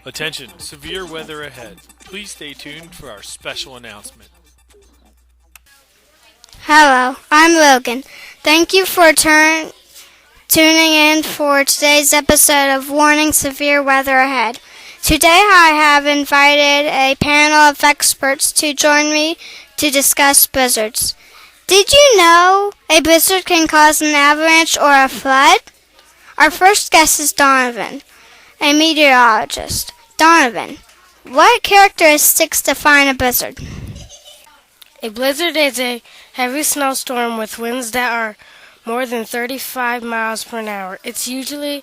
Attention, severe weather ahead. Please stay tuned for our special announcement. Hello, I'm Logan. Thank you for tuning in for today's episode of Warning Severe Weather Ahead. Today I have invited a panel of experts to join me to discuss blizzards. Did you know a blizzard can cause an avalanche or a flood? Our first guest is Donovan, a meteorologist. Donovan, what characteristics define a blizzard? A blizzard is a heavy snowstorm with winds that are more than 35 miles per hour. It usually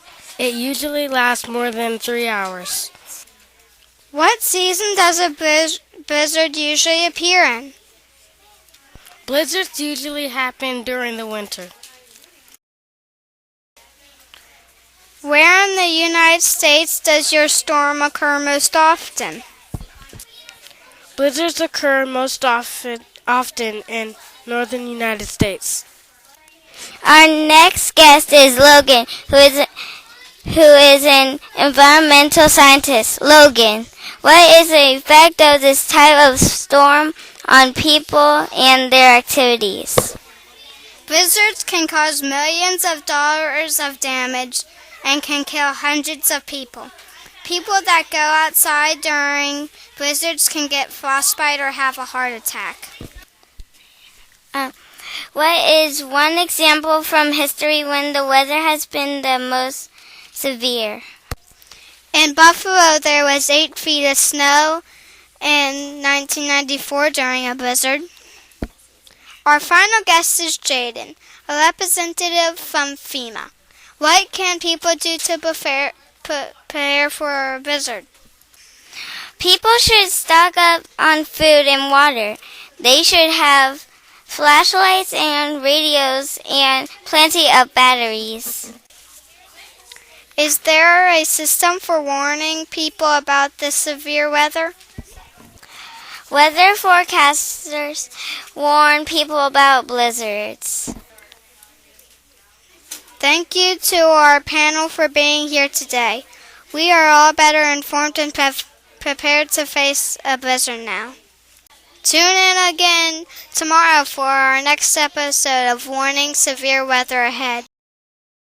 lasts more than 3 hours. What season does a blizzard usually appear in? Blizzards usually happen during the winter. Where in the United States does your storm occur most often? Blizzards occur most often in northern United States. Our next guest is Logan, who is an environmental scientist. Logan, what is the effect of this type of storm on people and their activities? Blizzards can cause millions of dollars of damage and can kill hundreds of people. People that go outside during blizzards can get frostbite or have a heart attack. What is one example from history when the weather has been the most severe? In Buffalo, there was 8 feet of snow in 1994 during a blizzard. Our final guest is Jaden, a representative from FEMA. What can people do to prepare for a blizzard? People should stock up on food and water. They should have flashlights and radios and plenty of batteries. Is there a system for warning people about the severe weather? Weather forecasters warn people about blizzards. Thank you to our panel for being here today. We are all better informed and prepared to face a blizzard now. Tune in again tomorrow for our next episode of Warning Severe Weather Ahead.